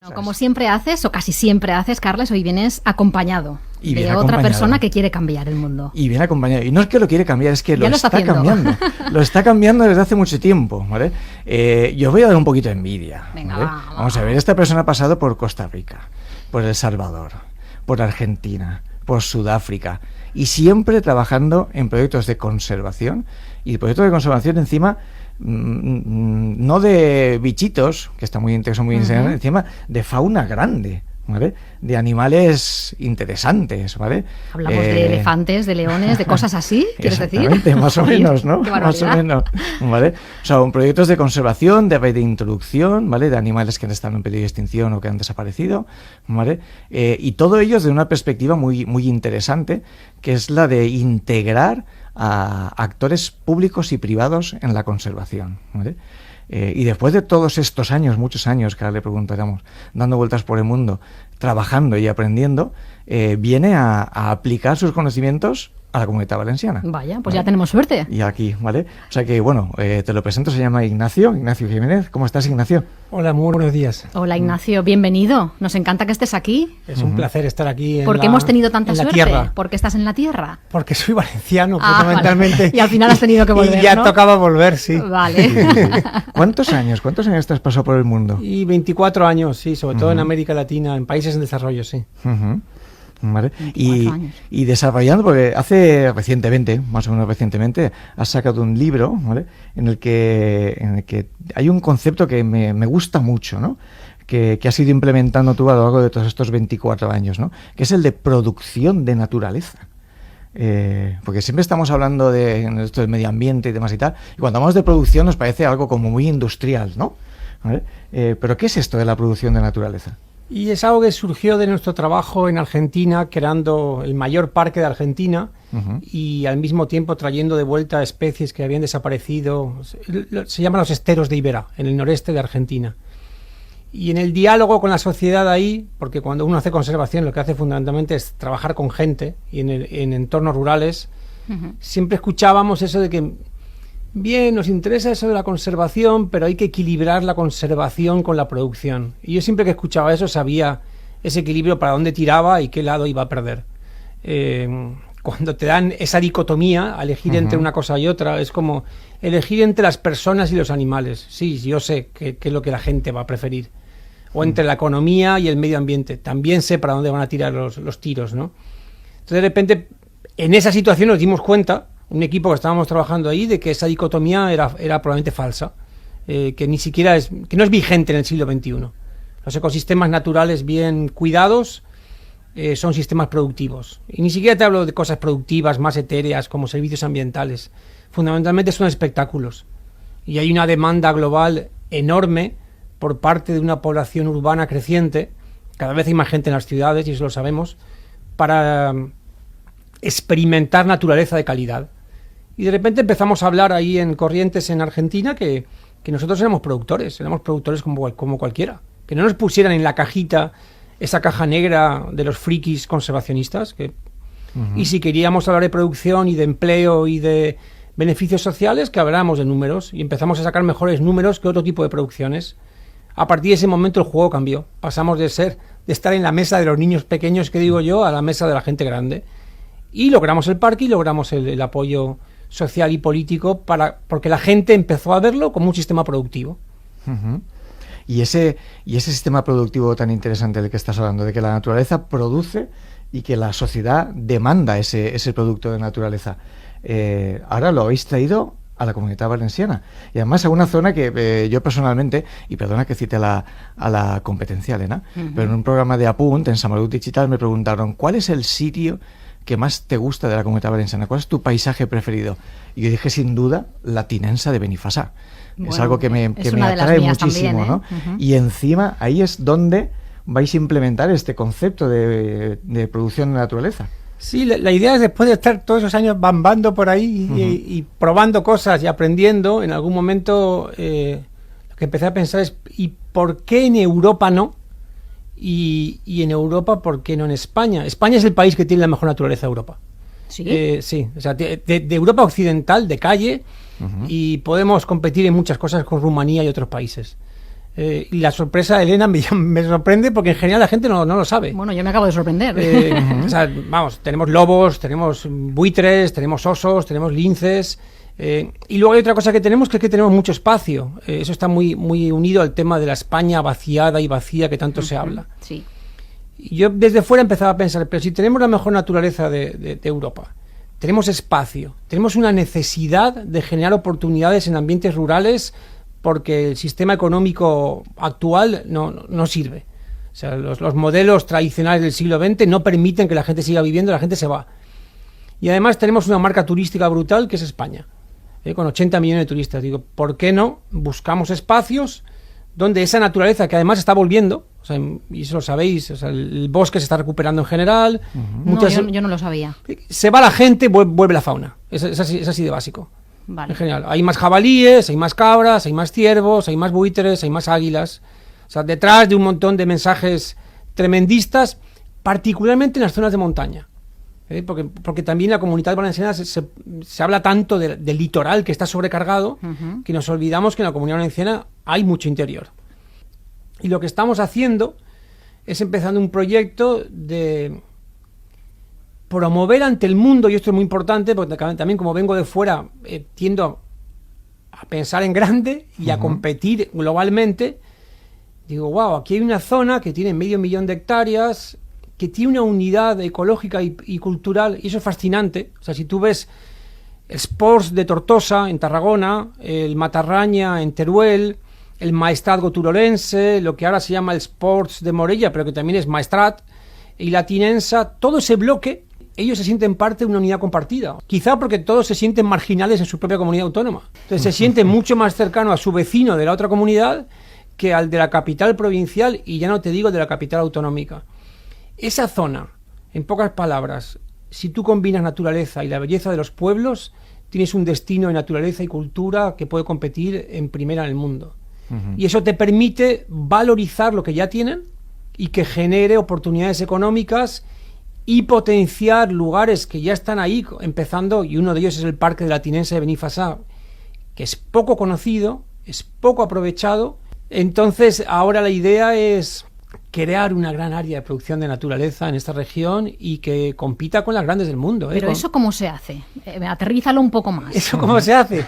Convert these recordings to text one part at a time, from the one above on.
No, como siempre haces, o casi siempre haces, Carles, hoy vienes acompañado de otra acompañado. Persona que quiere cambiar el mundo. Y viene acompañado. Y no es que lo quiere cambiar, es que Ya lo está cambiando. Lo está cambiando desde hace mucho tiempo, ¿vale? Yo voy a dar un poquito de envidia. Venga, ¿vale? Vamos a ver, esta persona ha pasado por Costa Rica, por El Salvador, por Argentina, por Sudáfrica, y siempre trabajando en proyectos de conservación, y proyectos de conservación encima no de bichitos, que está muy interesante, muy interesante, encima de fauna grande, ¿vale? De animales interesantes, ¿vale? Hablamos de elefantes, de leones, de cosas así, ¿quieres decir? Exactamente, más o menos, ¿no? Qué Más o barbaridad. menos, ¿vale? O sea, proyectos de conservación, de reintroducción, ¿vale? De animales que están en peligro de extinción o que han desaparecido, ¿vale? Y todo ello desde una perspectiva muy, muy interesante, que es la de integrar a actores públicos y privados en la conservación, ¿vale? Y después de todos estos años, muchos años, que ahora le preguntaremos, dando vueltas por el mundo, trabajando y aprendiendo, viene a aplicar sus conocimientos a la Comunidad Valenciana. Vaya, pues ¿vale? ya tenemos suerte. Y aquí, ¿vale? O sea que, bueno, te lo presento, se llama Ignacio Jiménez. ¿Cómo estás, Ignacio? Hola, muy buenos días. Hola, Ignacio, bienvenido. Nos encanta que estés aquí. Es un placer estar aquí ¿Por qué hemos tenido tanta en la suerte? tierra. ¿Por qué estás en la tierra? Porque soy valenciano, Ah, fundamentalmente. vale. Y al final has tenido que volver, Y ya ¿no? tocaba volver, sí. Vale. ¿Cuántos años te has pasado por el mundo? Y 24 años, sí, sobre todo en América Latina, en países en desarrollo, sí. ¿Vale? 24 años. Y desarrollando, porque hace recientemente, más o menos recientemente, has sacado un libro, ¿vale? en el que hay un concepto que me gusta mucho, ¿no? Que has ido implementando tú a lo largo de todos estos 24 años, ¿no? Que es el de producción de naturaleza. Porque siempre estamos hablando de esto del medio ambiente y demás y tal, y cuando hablamos de producción nos parece algo como muy industrial, ¿no? ¿Vale? Pero ¿qué es esto de la producción de naturaleza? Y es algo que surgió de nuestro trabajo en Argentina, creando el mayor parque de Argentina y al mismo tiempo trayendo de vuelta especies que habían desaparecido. Se llaman los esteros de Iberá, en el noreste de Argentina. Y en el diálogo con la sociedad ahí, porque cuando uno hace conservación lo que hace fundamentalmente es trabajar con gente y en entornos rurales, siempre escuchábamos eso de que, bien, nos interesa eso de la conservación, pero hay que equilibrar la conservación con la producción. Y yo siempre que escuchaba eso sabía ese equilibrio para dónde tiraba y qué lado iba a perder. Cuando te dan esa dicotomía, a elegir entre una cosa y otra, es como elegir entre las personas y los animales. Sí, yo sé qué es lo que la gente va a preferir. O entre la economía y el medio ambiente. También sé para dónde van a tirar los tiros, ¿no? Entonces, de repente, en esa situación nos dimos cuenta, un equipo que estábamos trabajando ahí, de que esa dicotomía era probablemente falsa, que ni siquiera que no es vigente en el siglo XXI. Los ecosistemas naturales bien cuidados son sistemas productivos. Y ni siquiera te hablo de cosas productivas más etéreas como servicios ambientales. Fundamentalmente son espectáculos. Y hay una demanda global enorme por parte de una población urbana creciente, cada vez hay más gente en las ciudades, y eso lo sabemos, para experimentar naturaleza de calidad. Y de repente empezamos a hablar ahí en Corrientes, en Argentina, que nosotros éramos productores como cualquiera. Que no nos pusieran en la cajita, esa caja negra de los frikis conservacionistas. Y si queríamos hablar de producción y de empleo y de beneficios sociales, que habláramos de números. Y empezamos a sacar mejores números que otro tipo de producciones. A partir de ese momento el juego cambió. Pasamos de estar en la mesa de los niños pequeños, que digo yo, a la mesa de la gente grande. Y logramos el parque y logramos el apoyo social y político porque la gente empezó a verlo como un sistema productivo. Y ese sistema productivo tan interesante del que estás hablando, de que la naturaleza produce y que la sociedad demanda ese producto de naturaleza, ahora lo habéis traído a la Comunidad Valenciana, y además a una zona que yo personalmente, y perdona que cite a la competencia, Elena, pero en un programa de Apunt, en Samarut Digital, me preguntaron ¿cuál es el sitio que más te gusta de la Comunidad Valenciana? ¿Cuál es tu paisaje preferido? Y yo dije, sin duda, la Tinensa de Benifassà. Bueno, es algo que me atrae muchísimo, también, ¿no? Y encima, ahí es donde vais a implementar este concepto de producción de naturaleza. Sí, la idea es, después de estar todos esos años bambando por ahí y probando cosas y aprendiendo, en algún momento lo que empecé a pensar es ¿y por qué en Europa no? Y en Europa, ¿por qué no en España? España es el país que tiene la mejor naturaleza de Europa. ¿Sí? Sí, o sea, de Europa occidental, de calle, y podemos competir en muchas cosas con Rumanía y otros países. Y la sorpresa de Elena me sorprende porque en general la gente no lo sabe. Bueno, yo me acabo de sorprender. O sea, vamos, tenemos lobos, tenemos buitres, tenemos osos, tenemos linces. Y luego hay otra cosa que tenemos, que es que tenemos mucho espacio. Eso está muy, muy unido al tema de la España vaciada y vacía que tanto se habla. Sí. Y yo desde fuera empezaba a pensar, pero si tenemos la mejor naturaleza de Europa, tenemos espacio, tenemos una necesidad de generar oportunidades en ambientes rurales porque el sistema económico actual no sirve. O sea, los modelos tradicionales del siglo XX no permiten que la gente siga viviendo, la gente se va. Y además tenemos una marca turística brutal que es España, con 80 millones de turistas. Digo, ¿por qué no buscamos espacios donde esa naturaleza, que además está volviendo, o sea, y eso lo sabéis, o sea, el bosque se está recuperando en general. Yo no lo sabía. Se va la gente, vuelve la fauna. Es así de básico. Vale. En general, hay más jabalíes, hay más cabras, hay más ciervos, hay más buitres, hay más águilas. O sea, detrás de un montón de mensajes tremendistas, particularmente en las zonas de montaña. Porque también la Comunitat Valenciana se habla tanto del litoral que está sobrecargado, que nos olvidamos que en la Comunidad Valenciana hay mucho interior. Y lo que estamos haciendo es empezando un proyecto de promover ante el mundo, y esto es muy importante, porque también como vengo de fuera, tiendo a pensar en grande y a competir globalmente. Digo, wow, aquí hay una zona que tiene 500.000 de hectáreas, que tiene una unidad ecológica y cultural, y eso es fascinante. O sea, si tú ves el Sports de Tortosa, en Tarragona, el Matarraña, en Teruel, el Maestrazgo turolense, lo que ahora se llama el Sports de Morella, pero que también es Maestrat, y la Tinensa, todo ese bloque, ellos se sienten parte de una unidad compartida. Quizá porque todos se sienten marginales en su propia comunidad autónoma. Entonces se sienten mucho más cercano a su vecino de la otra comunidad que al de la capital provincial, y ya no te digo de la capital autonómica. Esa zona, en pocas palabras, si tú combinas naturaleza y la belleza de los pueblos, tienes un destino de naturaleza y cultura que puede competir en primera en el mundo. Y eso te permite valorizar lo que ya tienen y que genere oportunidades económicas y potenciar lugares que ya están ahí empezando, y uno de ellos es el Parque de la Tinensa de Benifassà, que es poco conocido, es poco aprovechado. Entonces ahora la idea es crear una gran área de producción de naturaleza en esta región y que compita con las grandes del mundo. Pero ¿eso cómo se hace? Aterrízalo un poco más. ¿Eso cómo se hace?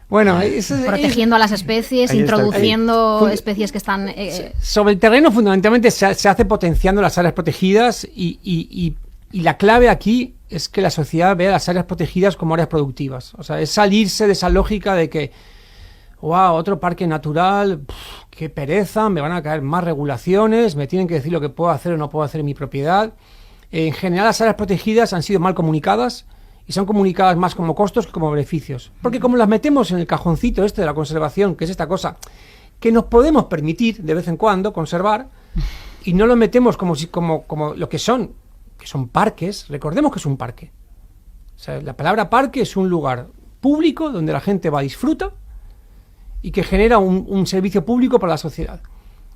Bueno, protegiendo a las especies, introduciendo especies que están... Sobre el terreno fundamentalmente se hace potenciando las áreas protegidas y la clave aquí es que la sociedad vea las áreas protegidas como áreas productivas. O sea, es salirse de esa lógica de que wow, otro parque natural, qué pereza, me van a caer más regulaciones, me tienen que decir lo que puedo hacer o no puedo hacer en mi propiedad. En general las áreas protegidas han sido mal comunicadas y son comunicadas más como costos que como beneficios. Porque como las metemos en el cajoncito este de la conservación, que es esta cosa que nos podemos permitir de vez en cuando conservar, y no lo metemos como lo que son parques. Recordemos que es un parque. O sea, la palabra parque es un lugar público donde la gente va a disfrutar y que genera un servicio público para la sociedad.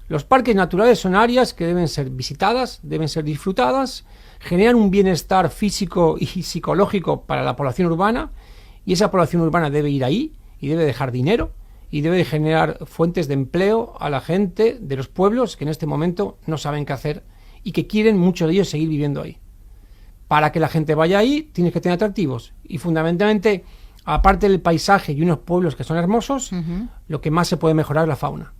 Los parques naturales son áreas que deben ser visitadas, deben ser disfrutadas, generan un bienestar físico y psicológico para la población urbana, y esa población urbana debe ir ahí y debe dejar dinero y debe de generar fuentes de empleo a la gente de los pueblos que en este momento no saben qué hacer y que quieren muchos de ellos seguir viviendo ahí. Para que la gente vaya ahí tienes que tener atractivos, y fundamentalmente, aparte del paisaje y unos pueblos que son hermosos, lo que más se puede mejorar es la fauna.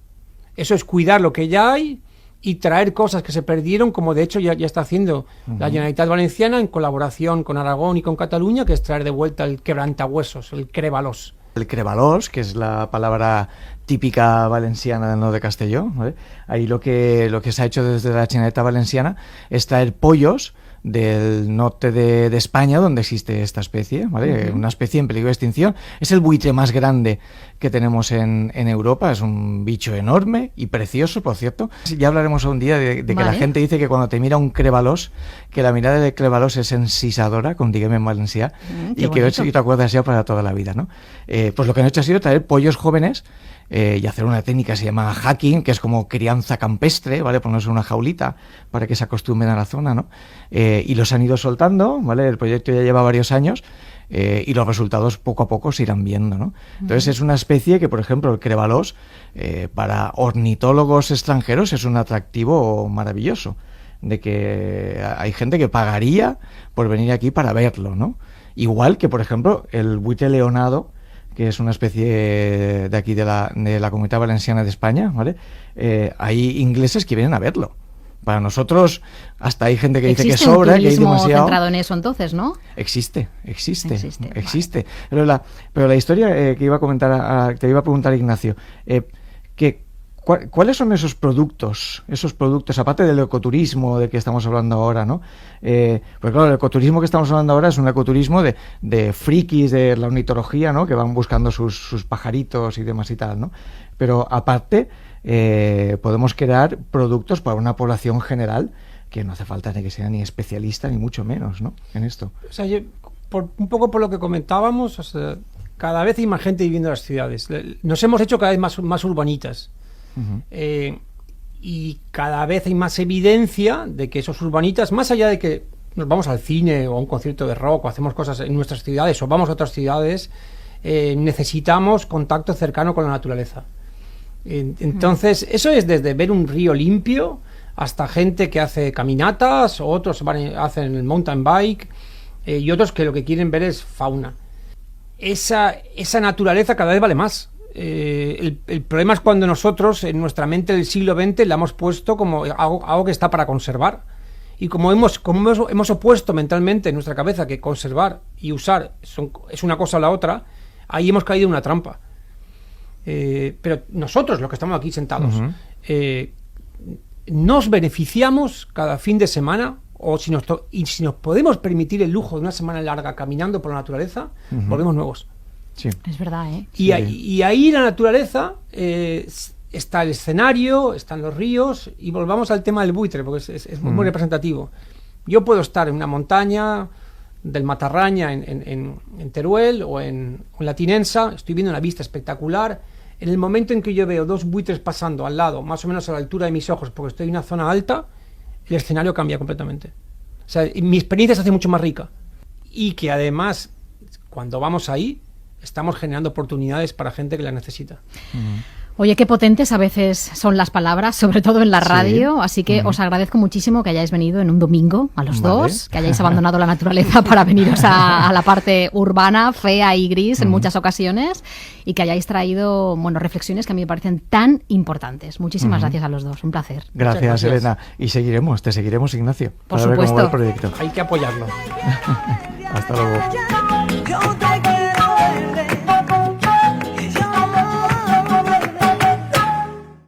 Eso es cuidar lo que ya hay y traer cosas que se perdieron, como de hecho ya está haciendo la Generalitat Valenciana en colaboración con Aragón y con Cataluña, que es traer de vuelta el quebrantahuesos, el crébalos. El crébalos, que es la palabra típica valenciana del norte de Castelló, ¿vale? Ahí lo que se ha hecho desde la Generalitat Valenciana es traer pollos del norte de España, donde existe esta especie, ¿vale? Una especie en peligro de extinción. Es el buitre más grande que tenemos en Europa. Es un bicho enorme y precioso, por cierto. Ya hablaremos un día de que la gente dice que cuando te mira un crébalos, que la mirada del crébalos es ensisadora, com diguem en valencià, y que hoy te acuerdas ya para toda la vida, ¿no? Pues lo que han hecho ha sido traer pollos jóvenes y hacer una técnica que se llama hacking, que es como crianza campestre, ¿vale? Ponerse una jaulita para que se acostumbren a la zona, ¿no? Y los han ido soltando, ¿vale? El proyecto ya lleva varios años y los resultados poco a poco se irán viendo, ¿no? Entonces es una especie que, por ejemplo, el crevalós, para ornitólogos extranjeros es un atractivo maravilloso, de que hay gente que pagaría por venir aquí para verlo, ¿no? Igual que, por ejemplo, el buitre leonado, que es una especie de aquí de la Comunidad Valenciana de España, ¿vale? Hay ingleses que vienen a verlo. Para nosotros, hasta hay gente que dice que sobra, que hay demasiado. ¿Existe un centrado en eso entonces, no? Existe. Vale. Pero la historia que iba a comentar, te iba a preguntar, Ignacio, ¿cuáles son esos productos, aparte del ecoturismo del que estamos hablando ahora, ¿no? Pues claro, el ecoturismo que estamos hablando ahora es un ecoturismo de frikis de la ornitología, ¿no? Que van buscando sus pajaritos y demás y tal, ¿no? Pero aparte, podemos crear productos para una población general que no hace falta ni que sea ni especialista ni mucho menos, ¿no? En esto. O sea, un poco por lo que comentábamos, o sea, cada vez hay más gente viviendo en las ciudades. Nos hemos hecho cada vez más urbanitas. Y cada vez hay más evidencia de que esos urbanitas, más allá de que nos vamos al cine o a un concierto de rock o hacemos cosas en nuestras ciudades o vamos a otras ciudades, necesitamos contacto cercano con la naturaleza. Entonces, eso es desde ver un río limpio hasta gente que hace caminatas, o otros hacen el mountain bike, y otros que lo que quieren ver es fauna. Esa naturaleza cada vez vale más. El problema es cuando nosotros en nuestra mente del siglo XX la hemos puesto como algo que está para conservar, y como hemos opuesto mentalmente en nuestra cabeza que conservar y usar es una cosa o la otra, ahí hemos caído en una trampa. Pero nosotros, los que estamos aquí sentados, nos beneficiamos cada fin de semana, o si nos podemos permitir el lujo de una semana larga caminando por la naturaleza, volvemos nuevos. Sí. Es verdad, ¿eh? Y ahí la naturaleza está el escenario, están los ríos, y volvamos al tema del buitre, porque es muy representativo. Yo puedo estar en una montaña del Matarraña en Teruel o en la Tinensa, estoy viendo una vista espectacular. En el momento en que yo veo dos buitres pasando al lado, más o menos a la altura de mis ojos, porque estoy en una zona alta, el escenario cambia completamente. O sea, mi experiencia se hace mucho más rica. Y que además, cuando vamos ahí, estamos generando oportunidades para gente que las necesita. Oye, qué potentes a veces son las palabras, sobre todo en la radio, así que os agradezco muchísimo que hayáis venido en un domingo a los dos, que hayáis abandonado la naturaleza para veniros a la parte urbana, fea y gris en muchas ocasiones, y que hayáis traído, bueno, reflexiones que a mí me parecen tan importantes. Muchísimas gracias a los dos, un placer. Gracias, Elena. Y te seguiremos, Ignacio, por para supuesto. ver cómo va el proyecto. Hay que apoyarlo. Hasta luego.